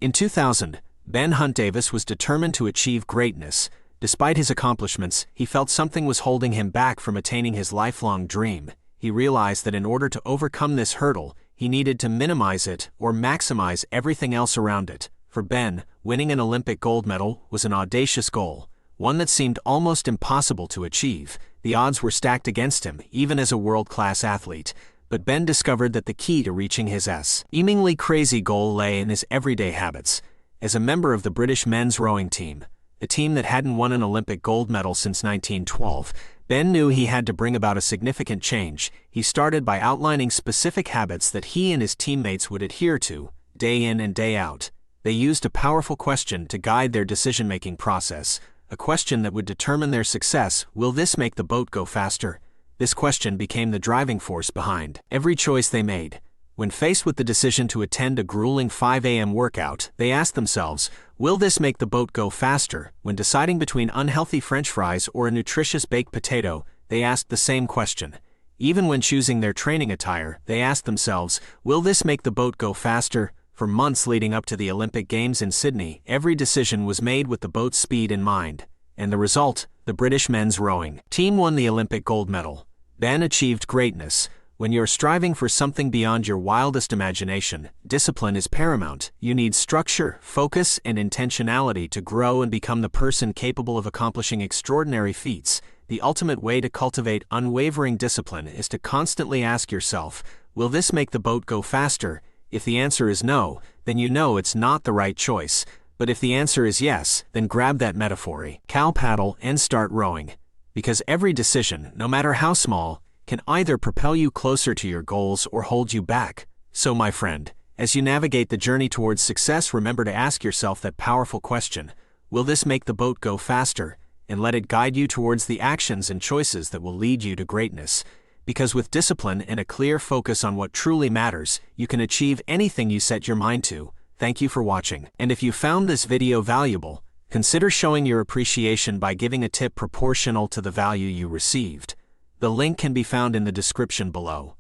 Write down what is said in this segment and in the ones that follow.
In 2000, Ben Hunt Davis was determined to achieve greatness. Despite his accomplishments, he felt something was holding him back from attaining his lifelong dream. He realized that in order to overcome this hurdle, he needed to minimize it or maximize everything else around it. For Ben, winning an Olympic gold medal was an audacious goal, one that seemed almost impossible to achieve. The odds were stacked against him, even as a world-class athlete. But Ben discovered that the key to reaching his seemingly crazy goal lay in his everyday habits. As a member of the British men's rowing team, a team that hadn't won an Olympic gold medal since 1912, Ben knew he had to bring about a significant change. He started by outlining specific habits that he and his teammates would adhere to, day in and day out. They used a powerful question to guide their decision-making process, a question that would determine their success. Will this make the boat go faster? This question became the driving force behind every choice they made. When faced with the decision to attend a grueling 5 a.m. workout, they asked themselves, will this make the boat go faster? When deciding between unhealthy French fries or a nutritious baked potato, they asked the same question. Even when choosing their training attire, they asked themselves, will this make the boat go faster? For months leading up to the Olympic Games in Sydney, every decision was made with the boat's speed in mind. And the result, the British men's rowing team won the Olympic gold medal. Ben achieved greatness. When you're striving for something beyond your wildest imagination, discipline is paramount. You need structure, focus, and intentionality to grow and become the person capable of accomplishing extraordinary feats. The ultimate way to cultivate unwavering discipline is to constantly ask yourself, will this make the boat go faster? If the answer is no, then you know it's not the right choice. But if the answer is yes, then grab that metaphor, cow paddle, and start rowing. Because every decision, no matter how small, can either propel you closer to your goals or hold you back. So my friend, as you navigate the journey towards success, remember to ask yourself that powerful question, will this make the boat go faster? And let it guide you towards the actions and choices that will lead you to greatness. Because with discipline and a clear focus on what truly matters, you can achieve anything you set your mind to. Thank you for watching. And if you found this video valuable, consider showing your appreciation by giving a tip proportional to the value you received. The link can be found in the description below.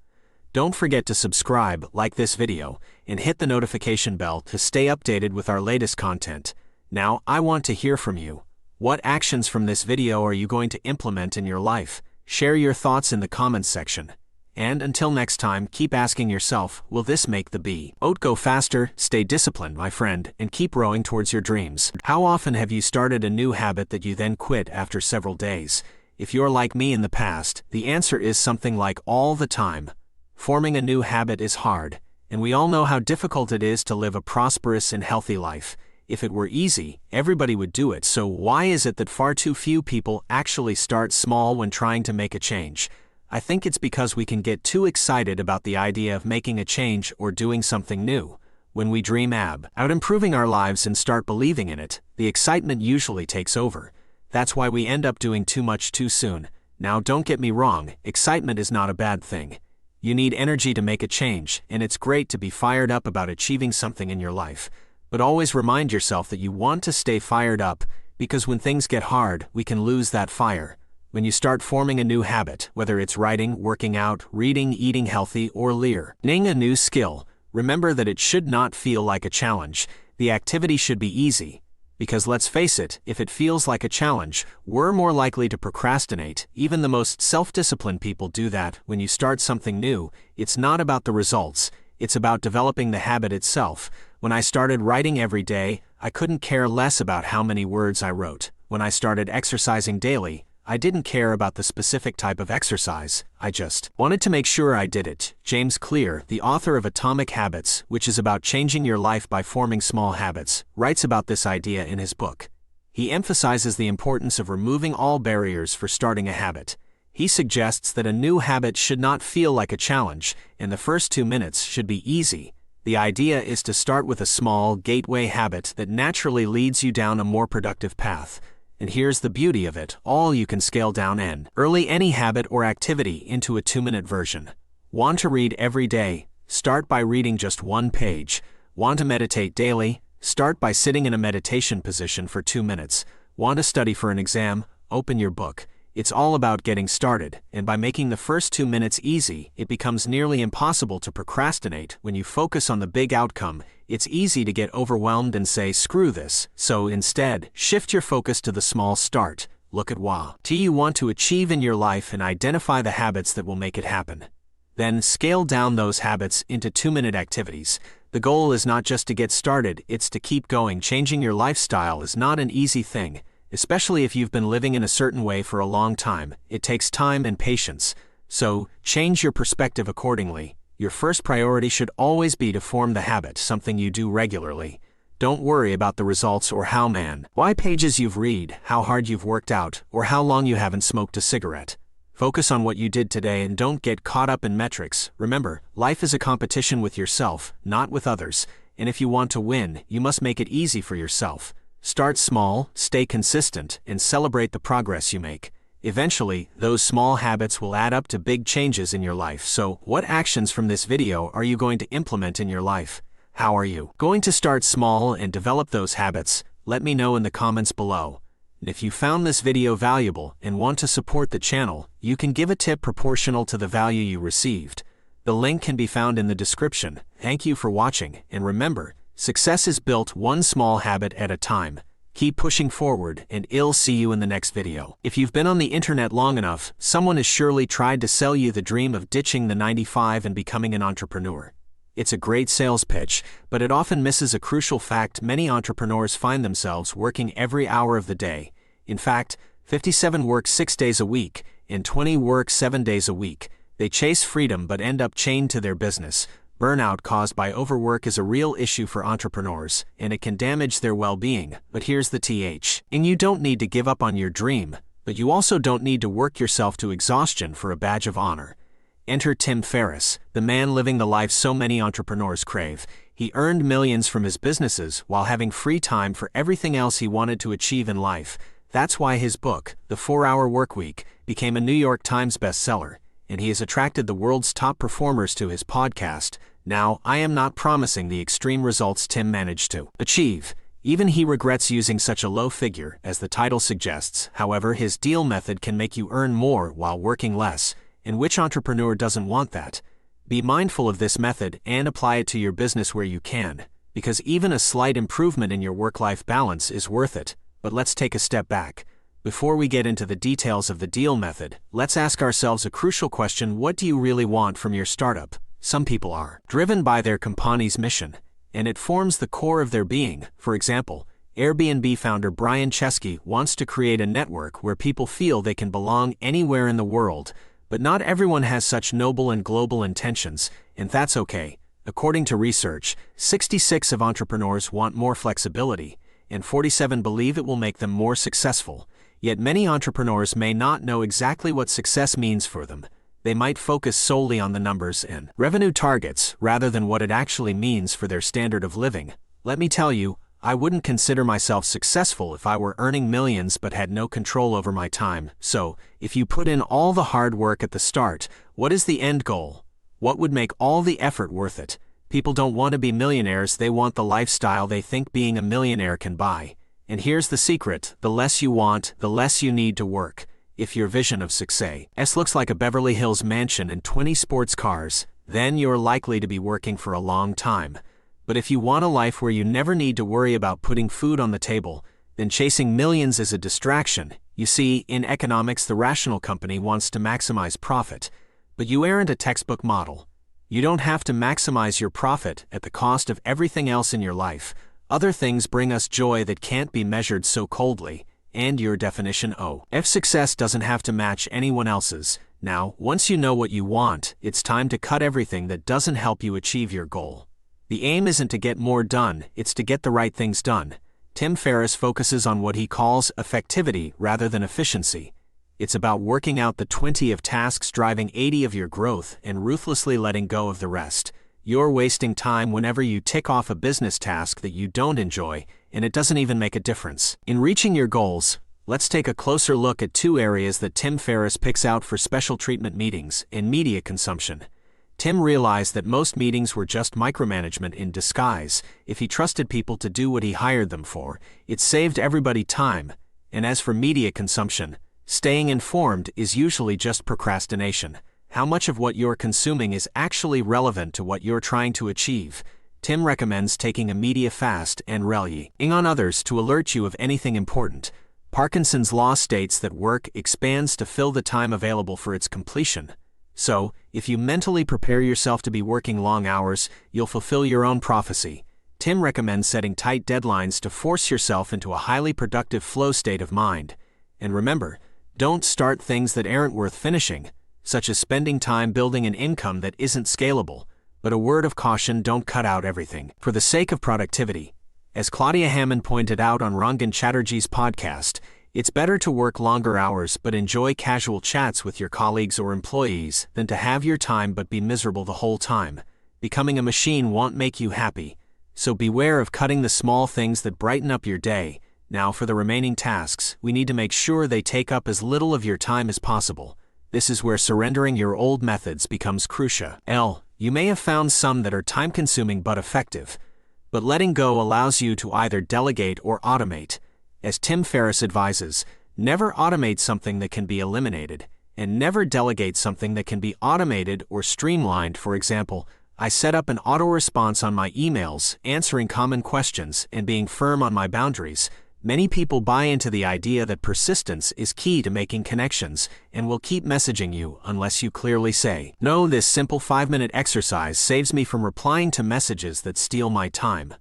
Don't forget to subscribe, like this video, and hit the notification bell to stay updated with our latest content. Now, I want to hear from you. What actions from this video are you going to implement in your life? Share your thoughts in the comments section. And until next time, keep asking yourself, will this make the boat go faster? Stay disciplined, my friend, and keep rowing towards your dreams. How often have you started a new habit that you then quit after several days? If you're like me in the past, the answer is something like all the time. Forming a new habit is hard, and we all know how difficult it is to live a prosperous and healthy life. If it were easy, everybody would do it. So why is it that far too few people actually start small when trying to make a change? I think it's because we can get too excited about the idea of making a change or doing something new. When we dream out improving our lives and start believing in it, the excitement usually takes over. That's why we end up doing too much too soon. Now don't get me wrong, excitement is not a bad thing. You need energy to make a change, and it's great to be fired up about achieving something in your life. But always remind yourself that you want to stay fired up, because when things get hard, we can lose that fire. When you start forming a new habit, whether it's writing, working out, reading, eating healthy, or learning a new skill, remember that it should not feel like a challenge. The activity should be easy. Because let's face it, if it feels like a challenge, we're more likely to procrastinate. Even the most self-disciplined people do that. When you start something new, it's not about the results, it's about developing the habit itself. When I started writing every day, I couldn't care less about how many words I wrote. When I started exercising daily, I didn't care about the specific type of exercise, I just wanted to make sure I did it. James Clear, the author of Atomic Habits, which is about changing your life by forming small habits, writes about this idea in his book. He emphasizes the importance of removing all barriers for starting a habit. He suggests that a new habit should not feel like a challenge, and the first 2 minutes should be easy. The idea is to start with a small, gateway habit that naturally leads you down a more productive path. And here's the beauty of it, all you can scale down any habit or activity into a 2-minute version. Want to read every day? Start by reading just 1 page. Want to meditate daily? Start by sitting in a meditation position for 2 minutes. Want to study for an exam? Open your book. It's all about getting started, and by making the first 2 minutes easy, it becomes nearly impossible to procrastinate. When you focus on the big outcome, It's easy to get overwhelmed and say, screw this. So instead, shift your focus to the small start. Look at what you want to achieve in your life and identify the habits that will make it happen. Then scale down those habits into 2-minute activities. The goal is not just to get started, it's to keep going. Changing your lifestyle is not an easy thing, especially if you've been living in a certain way for a long time. It takes time and patience. So, change your perspective accordingly. Your first priority should always be to form the habit, something you do regularly. Don't worry about the results or why pages you've read, how hard you've worked out, or how long you haven't smoked a cigarette. Focus on what you did today and don't get caught up in metrics. Remember, life is a competition with yourself, not with others, and if you want to win, you must make it easy for yourself. Start small, stay consistent, and celebrate the progress you make. Eventually, those small habits will add up to big changes in your life. So, what actions from this video are you going to implement in your life? How are you going to start small and develop those habits? Let me know in the comments below. And if you found this video valuable and want to support the channel, you can give a tip proportional to the value you received. The link can be found in the description. Thank you for watching, and remember, success is built one small habit at a time. Keep pushing forward, and I'll see you in the next video. If you've been on the internet long enough, someone has surely tried to sell you the dream of ditching the 9-to-5 and becoming an entrepreneur. It's a great sales pitch, but it often misses a crucial fact. Many entrepreneurs find themselves working every hour of the day. In fact, 57 work 6 days a week, and 20 work 7 days a week. They chase freedom but end up chained to their business. Burnout caused by overwork is a real issue for entrepreneurs, and it can damage their well-being. But here's the catch. And you don't need to give up on your dream, but you also don't need to work yourself to exhaustion for a badge of honor. Enter Tim Ferriss, the man living the life so many entrepreneurs crave. He earned millions from his businesses while having free time for everything else he wanted to achieve in life. That's why his book, The 4-Hour Workweek, became a New York Times bestseller, and he has attracted the world's top performers to his podcast. Now, I am not promising the extreme results Tim managed to achieve. Even he regrets using such a low figure, as the title suggests. However, his deal method can make you earn more while working less. And which entrepreneur doesn't want that? Be mindful of this method and apply it to your business where you can, because even a slight improvement in your work-life balance is worth it. But let's take a step back. Before we get into the details of the deal method, let's ask ourselves a crucial question: what do you really want from your startup? Some people are driven by their company's mission, and it forms the core of their being. For example, Airbnb founder Brian Chesky wants to create a network where people feel they can belong anywhere in the world. But not everyone has such noble and global intentions, and that's okay. According to research, 66% of entrepreneurs want more flexibility, and 47% believe it will make them more successful. Yet many entrepreneurs may not know exactly what success means for them. They might focus solely on the numbers and revenue targets rather than what it actually means for their standard of living. Let me tell you, I wouldn't consider myself successful if I were earning millions but had no control over my time. So, if you put in all the hard work at the start, what is the end goal? What would make all the effort worth it? People don't want to be millionaires, they want the lifestyle they think being a millionaire can buy. And here's the secret: the less you want, the less you need to work. If your vision of success looks like a Beverly Hills mansion and 20 sports cars, then you're likely to be working for a long time. But if you want a life where you never need to worry about putting food on the table, then chasing millions is a distraction. You see, in economics, the rational company wants to maximize profit. But you aren't a textbook model. You don't have to maximize your profit at the cost of everything else in your life. Other things bring us joy that can't be measured so coldly. And your definition of success doesn't have to match anyone else's. Now, once you know what you want, it's time to cut everything that doesn't help you achieve your goal. The aim isn't to get more done, it's to get the right things done. Tim Ferriss focuses on what he calls effectivity rather than efficiency. It's about working out the 20 of tasks driving 80 of your growth and ruthlessly letting go of the rest. You're wasting time whenever you tick off a business task that you don't enjoy, and it doesn't even make a difference. In reaching your goals, let's take a closer look at 2 areas that Tim Ferriss picks out for special treatment: meetings and media consumption. Tim realized that most meetings were just micromanagement in disguise. If he trusted people to do what he hired them for, it saved everybody time. And as for media consumption, staying informed is usually just procrastination. How much of what you're consuming is actually relevant to what you're trying to achieve? Tim recommends taking a media fast and relying on others to alert you of anything important. Parkinson's law states that work expands to fill the time available for its completion. So, if you mentally prepare yourself to be working long hours, you'll fulfill your own prophecy. Tim recommends setting tight deadlines to force yourself into a highly productive flow state of mind. And remember, don't start things that aren't worth finishing, such as spending time building an income that isn't scalable. But a word of caution: don't cut out everything for the sake of productivity. As Claudia Hammond pointed out on Rangan Chatterjee's podcast, it's better to work longer hours but enjoy casual chats with your colleagues or employees than to have your time but be miserable the whole time. Becoming a machine won't make you happy, so beware of cutting the small things that brighten up your day. Now for the remaining tasks, we need to make sure they take up as little of your time as possible. This is where surrendering your old methods becomes crucial. You may have found some that are time-consuming but effective, but letting go allows you to either delegate or automate. As Tim Ferriss advises, never automate something that can be eliminated, and never delegate something that can be automated or streamlined. For example, I set up an auto-response on my emails, answering common questions, and being firm on my boundaries. Many people buy into the idea that persistence is key to making connections and will keep messaging you unless you clearly say no. This simple 5-minute exercise saves me from replying to messages that steal my time.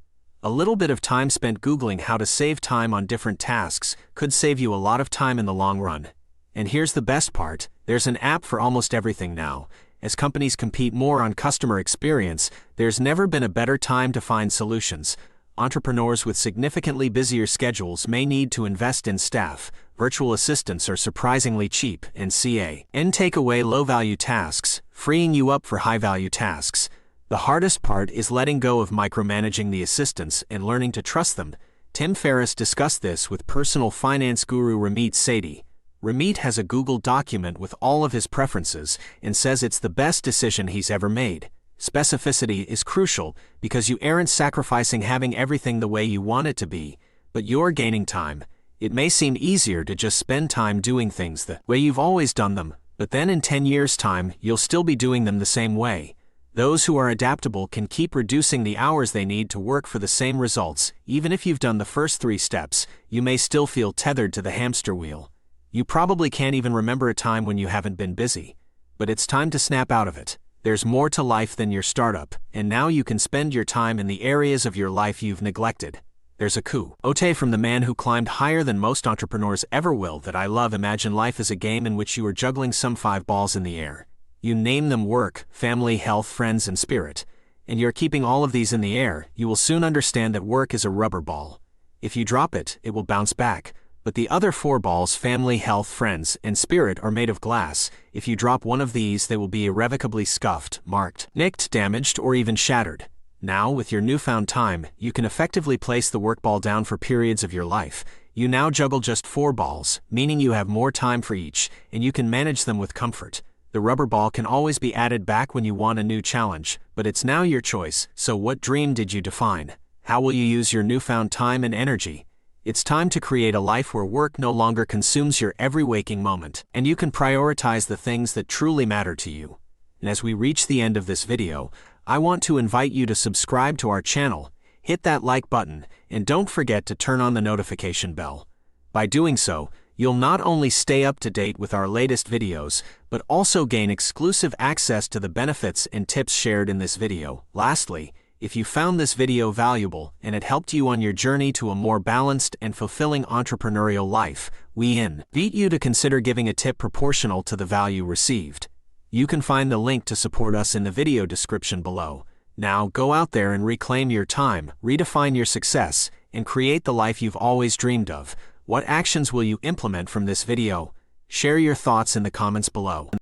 A little bit of time spent Googling how to save time on different tasks could save you a lot of time in the long run. And here's the best part: there's an app for almost everything now. As companies compete more on customer experience, there's never been a better time to find solutions. Entrepreneurs with significantly busier schedules may need to invest in staff. Virtual assistants are surprisingly cheap, and take away low-value tasks, freeing you up for high-value tasks. The hardest part is letting go of micromanaging the assistants and learning to trust them. Tim Ferriss discussed this with personal finance guru Ramit Sethi. Ramit has a Google document with all of his preferences and says it's the best decision he's ever made. Specificity is crucial because you aren't sacrificing having everything the way you want it to be, but you're gaining time. It may seem easier to just spend time doing things the way you've always done them, but then in 10 years' time, you'll still be doing them the same way. Those who are adaptable can keep reducing the hours they need to work for the same results. Even if you've done the first 3 steps, you may still feel tethered to the hamster wheel. You probably can't even remember a time when you haven't been busy. But it's time to snap out of it. There's more to life than your startup, and now you can spend your time in the areas of your life you've neglected. There's a quote from the man who climbed higher than most entrepreneurs ever will that I love. Imagine life as a game in which you are juggling some 5 balls in the air. You name them: work, family, health, friends, and spirit. And you're keeping all of these in the air. You will soon understand that work is a rubber ball. If you drop it, it will bounce back. But the other 4 balls, family, health, friends, and spirit, are made of glass. If you drop one of these, they will be irrevocably scuffed, marked, nicked, damaged, or even shattered. Now, with your newfound time, you can effectively place the work ball down for periods of your life. You now juggle just 4 balls, meaning you have more time for each, and you can manage them with comfort. The rubber ball can always be added back when you want a new challenge, but it's now your choice. So what dream did you define? How will you use your newfound time and energy? It's time to create a life where work no longer consumes your every waking moment, and you can prioritize the things that truly matter to you. And as we reach the end of this video, I want to invite you to subscribe to our channel, hit that like button, and don't forget to turn on the notification bell. By doing so, you'll not only stay up to date with our latest videos, but also gain exclusive access to the benefits and tips shared in this video. Lastly, if you found this video valuable and it helped you on your journey to a more balanced and fulfilling entrepreneurial life, we invite you to consider giving a tip proportional to the value received. You can find the link to support us in the video description below. Now go out there and reclaim your time, redefine your success, and create the life you've always dreamed of. What actions will you implement from this video? Share your thoughts in the comments below.